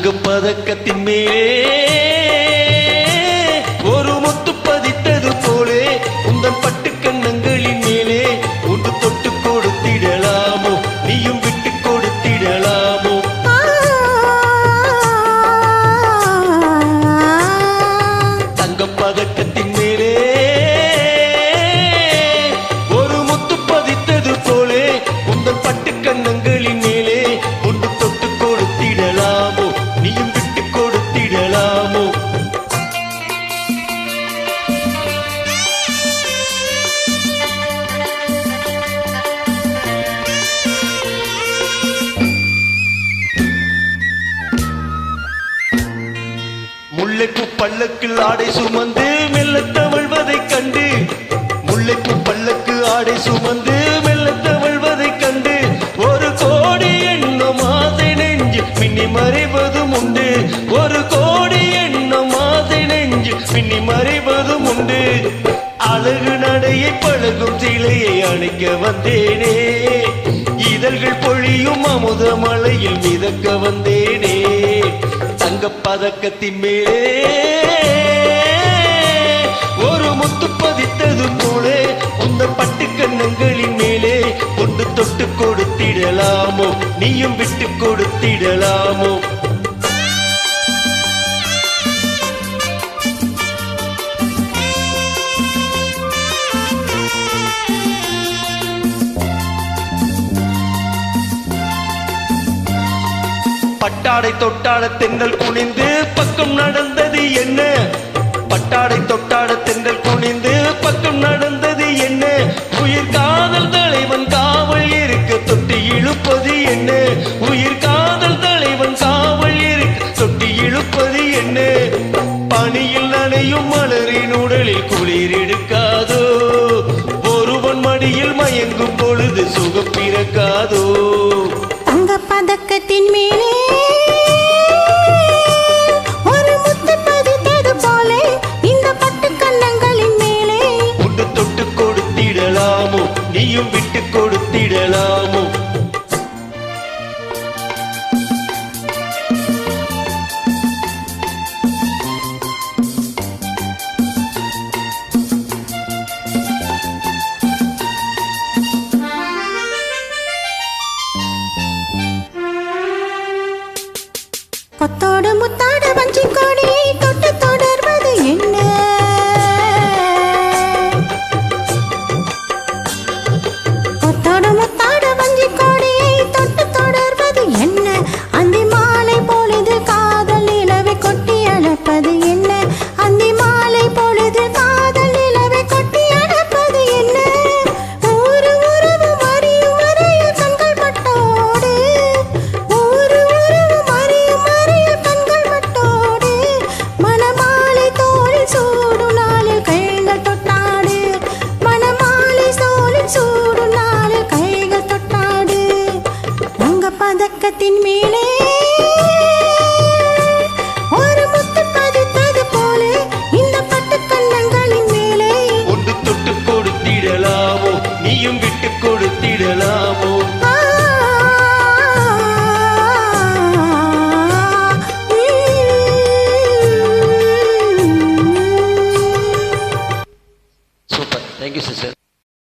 தங்க பதக்கத்தின் மேலே ஒரு முத்து பதித்தது போலே உந்தன் பட்டு கண்ணங்களின் மேலே ஒன்று தொட்டு கொடுத்திடலாமோ நீயும் விட்டு கொடுத்திடலாமோ தங்க பதக்கத்தின் மேலே ஒரு முத்து பதித்தது போலே உந்தன் பட்டு கண்ணங்களின் மேலே ஒன்று தொட்டு கொடுத்திடலாமோ நீயும் விட்டு கொடுத்திடலாமோ முல்லைப்பூ பல்லக்கில் ஆடை சுமந்து மெல்ல தவழ்வதைக் கண்டு முல்லைப்பூ பல்லக்கு ஆடை சுமந்து மெல்ல தவழ்வதைக் கண்டு ஒரு கோடி எண்ணம் ஆசை நெஞ்சு பின்னி மறைவதும் உண்டு ஒரு கோடி எண்ணம் ஆசை நெஞ்சு பின்னி மறைவதும் உண்டு அழகு நடையை பழகும் சிலையை அணைக்க வந்தேனே இதழ்கள் பொழியும் அமுத மலையில் மிதக்க வந்தேனே தங்க பதக்கத்தின் மேலே ஒரு முத்து பதித்தது போலே உந்த பட்டு கண்ணங்களின் மேலே ஒன்று தொட்டு கொடுத்திடலாமோ நீயும் விட்டு கொடுத்திடலாமோ பட்டாடை தொட்டாட தென்றல் குனிந்து பக்கம் நடந்தது என்ன பட்டாடை தொட்டாட தென்றல் குனிந்து பக்கம் நடந்தது என்ன உயிர் காதல் தலைவன் காவல் இருக்க தொட்டி இழுப்பது என்ன உயிர் காதல் தலைவன் காவல் இருக்க தொட்டி இழுப்பது என்ன பனியில் நனையும் மலரின் உடலில் குளிர் எடுக்காதோ ஒருவன் மடியில் மயங்கும் பொழுது சுகம் பிறக்காதோ தங்க பதக்கத்தின் மேலே ஒரு முத்து பதித்தது போலே இந்த பட்டு கண்ணங்களின் மேலே ஒன்று தொட்டு கொடுத்திடலாமோ நீயும் விட்டு கொடுத்திடலாமோ கொத்தோடு முத்தாடு வஞ்சி கொடியை தொட்டு தொடர்வது என்ன கொத்தோடு முத்தாடு வஞ்சி கொடியை தொட்டு தொடர்வது என்ன அந்தி மாலை பொழுது காதல் நிலவை கொட்டி அழைப்பது என்ன அந்தி மாலை பொழுது காதல் நிலவை கொட்டி அழைப்பது என்ன ஒரு உறவு மறியும் வரையில் கண்கள் பட்டோடு ஒரு உறவு மறியும் வரையில் கண்கள் பட்டோடு மணமாலை தோளில் சூடும் நாளில் கைகள் தொட்டாடு மணமாலை தோளில் சூடும் நாளில் கைகள் தொட்டாடு உங்க பதக்கத்தின் மேலே ஒரு முத்து பதித்தது போலே இந்த பட்டு கண்ணங்களின் மேலே ஒன்று தொட்டு கொடுத்திடலாமோ நீயும் விட்டு கொடுத்திடலாமோ சூப்பர் தேங்க்யூ சிஸ்டர்